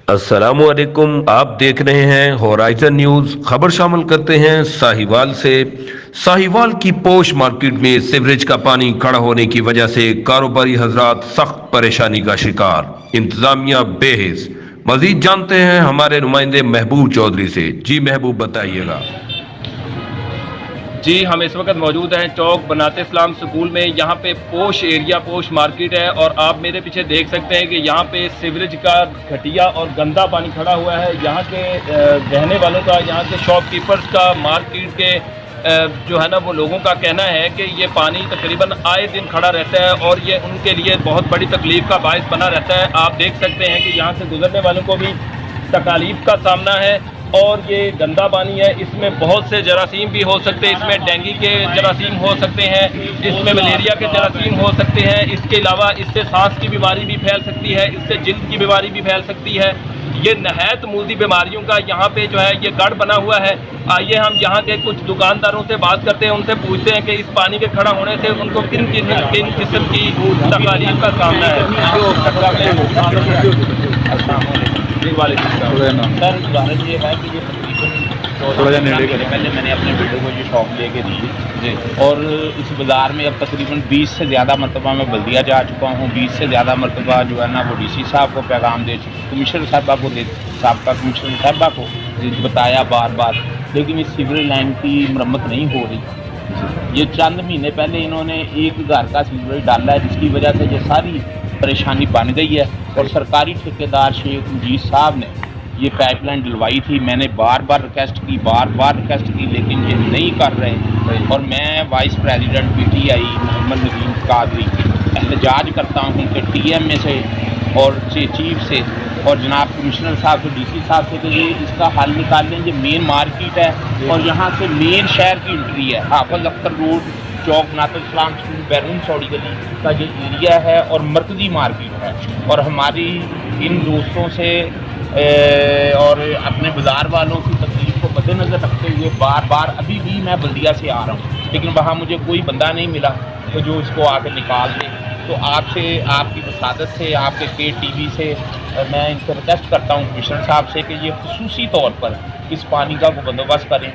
السلام علیکم، آپ دیکھ رہے ہیں ہورائزن نیوز۔ خبر شامل کرتے ہیں ساہیوال سے۔ ساہیوال کی پوش مارکیٹ میں سیوریج کا پانی کھڑا ہونے کی وجہ سے کاروباری حضرات سخت پریشانی کا شکار، انتظامیہ بے حس۔ مزید جانتے ہیں ہمارے نمائندے محبوب چودھری سے۔ جی محبوب، بتائیے گا۔ جی، ہم اس وقت موجود ہیں چوک بنات اسلام سکول میں۔ یہاں پہ پوش ایریا، پوش مارکیٹ ہے، اور آپ میرے پیچھے دیکھ سکتے ہیں کہ یہاں پہ سیوریج کا گھٹیا اور گندا پانی کھڑا ہوا ہے۔ یہاں کے رہنے والوں کا، یہاں کے شاپ کیپرز کا، مارکیٹ کے جو ہے نا وہ لوگوں کا کہنا ہے کہ یہ پانی تقریباً آئے دن کھڑا رہتا ہے اور یہ ان کے لیے بہت بڑی تکلیف کا باعث بنا رہتا ہے۔ آپ دیکھ سکتے ہیں کہ یہاں سے گزرنے والوں کو بھی تکالیف کا سامنا ہے، اور یہ گندا پانی ہے، اس میں بہت سے جراثیم بھی ہو سکتے ہیں۔ اس میں ڈینگی کے جراثیم ہو سکتے ہیں، اس میں ملیریا کے جراثیم ہو سکتے ہیں۔ اس کے علاوہ اس سے سانس کی بیماری بھی پھیل سکتی ہے، اس سے جلد کی بیماری بھی پھیل سکتی ہے۔ یہ نہایت موذی بیماریوں کا یہاں پہ جو ہے یہ گڑھ بنا ہوا ہے۔ آئیے ہم یہاں کے کچھ دکانداروں سے بات کرتے ہیں، ان سے پوچھتے ہیں کہ اس پانی کے کھڑا ہونے سے ان کو کن قسم کی تکالیف کا سامنا ہے۔ سر غرض یہ ہے کہ یہ تقریباً پہلے میں نے اپنے بیٹے کو یہ شاپ لے کے دی، اور اس بازار میں اب تقریباً 20 سے زیادہ مرتبہ میں بلدیہ جا چکا ہوں۔ 20 سے زیادہ مرتبہ جو ہے نا وہ ڈی سی صاحب کو پیغام دے چکا، کمشنر صاحبہ کو سابقہ کمشنر صاحبہ کو بتایا بار بار، لیکن اس سیوریج لائن کی مرمت نہیں ہو رہی۔ یہ چند مہینے پہلے انہوں نے ایک گھر کا سیوریج ڈالا ہے، جس کی وجہ سے یہ ساری پریشانی بن گئی ہے، اور سرکاری ٹھیکیدار شیخ مجید صاحب نے یہ پائپ لائن ڈلوائی تھی۔ میں نے بار بار ریکویسٹ کی، لیکن یہ نہیں کر رہے، اور میں vice president P T I Muhammad Nazeem Qadri احتجاج کرتا ہوں کہ ٹی ایم اے سے اور چیف سے اور جناب کمشنر صاحب سے، ڈی سی صاحب سے، کہ یہ اس کا حل نکال لیں۔ یہ مین مارکیٹ ہے اور یہاں سے مین شہر کی انٹری ہے۔ حافظ اختر روڈ، چوک بنات اسلام سکول، بیرون سوڑی گلی کا یہ ایریا ہے اور مرکزی مارکیٹ ہے، اور ہماری ان دوستوں سے اور اپنے بازار والوں کی تکلیف کو مد نظر رکھتے ہوئے بار بار ابھی بھی میں بلدیہ سے آ رہا ہوں، لیکن وہاں مجھے کوئی بندہ نہیں ملا کہ جو اس کو آگے نکال دے۔ تو آپ سے، آپ کی وسادت سے، آپ کے ٹی وی سے میں ان سے ریکویسٹ کرتا ہوں کمشنر صاحب سے کہ یہ خصوصی طور پر اس پانی کا وہ بندوبست کریں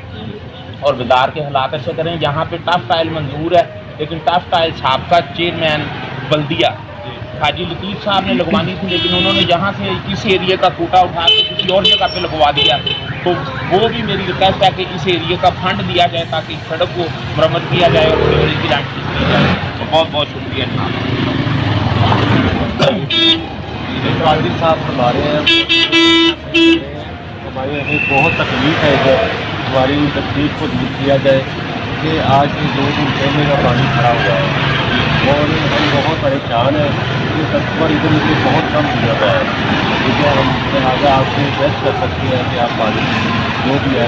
اور بازار کے حالات ایسے کریں۔ یہاں پہ ٹف ٹائل منظور ہے، لیکن ٹف ٹائل سابقہ چیئرمین بلدیہ حاجی لطیف صاحب نے لگوانی تھی، لیکن انہوں نے یہاں سے اس ایریے کا کوٹا اٹھا کے کسی اور جگہ پہ لگوا دیا۔ تو وہ بھی میری ریکویسٹ ہے کہ اس ایریے کا فنڈ دیا جائے تاکہ اس سڑک کو مرمت کیا جائے اور سیوریج کی لائن ٹھیک کی جائے۔ تو بہت بہت شکریہ قادری صاحب ہمارے ہماری ہمیں بہت تکلیف ہے کہ ہماری تکلیف کو دور کیا جائے، کہ آج سے 2 دن پہلے کا پانی کھڑا ہوا ہے اور ہم بہت پریشان ہیں۔ یہ کسٹمر ادھر مجھے بہت کم دیا گیا ہے، ٹھیک ہے، ہم لہٰذا آپ سے ریکویسٹ کر سکتے ہیں کہ آپ پانی جو بھی ہے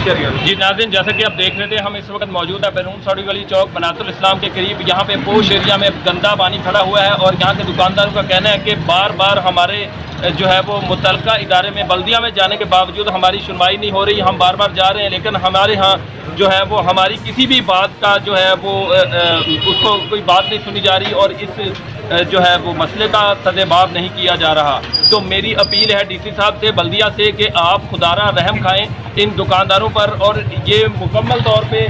کریں۔ جی ناظرین، جیسا کہ آپ دیکھ رہے تھے، ہم اس وقت موجود ہے بیرون سوڑی گلی چوک بنات الاسلام کے قریب۔ یہاں پہ پوش ایریا میں گندا پانی کھڑا ہوا ہے، اور یہاں کے دکانداروں کا کہنا ہے کہ بار بار ہمارے جو ہے وہ متعلقہ ادارے میں، بلدیہ میں جانے کے باوجود ہماری سنوائی نہیں ہو رہی۔ ہم بار بار جا رہے ہیں، لیکن ہمارے ہاں جو ہے وہ ہماری کسی بھی بات کا جو ہے وہ اس کو کوئی بات نہیں سنی جا رہی، اور اس جو ہے وہ مسئلے کا سدباب نہیں کیا جا رہا۔ تو میری اپیل ہے ڈی سی صاحب سے، بلدیہ سے، کہ آپ خدارہ رحم کھائیں ان دکانداروں پر، اور یہ مکمل طور پہ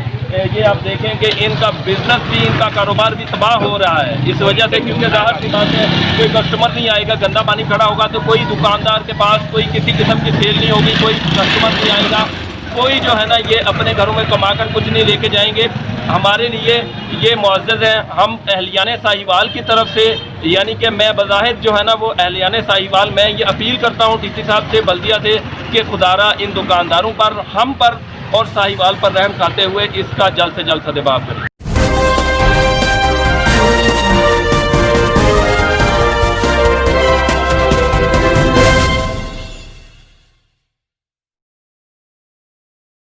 یہ آپ دیکھیں کہ ان کا بزنس بھی، ان کا کاروبار بھی تباہ ہو رہا ہے اس وجہ سے، کیونکہ ظاہر سی بات ہے کوئی کسٹمر نہیں آئے گا، گندا پانی کھڑا ہوگا تو کوئی دکاندار کے پاس کوئی کسی قسم کی سیل نہیں ہوگی، کوئی کسٹمر نہیں آئے گا، کوئی جو ہے نا یہ اپنے گھروں میں کما کر کچھ نہیں لے کے جائیں گے۔ ہمارے لیے یہ معزز ہے، ہم اہلیان ساہیوال کی طرف سے، یعنی کہ میں بظاہر جو ہے نا وہ اہلیان ساہیوال، میں یہ اپیل کرتا ہوں ڈی سی صاحب سے، بلدیہ سے، کہ خدارہ ان دکانداروں پر، ہم پر اور ساہیوال پر رحم کھاتے ہوئے اس کا جلد سے جلد سدباب کریں۔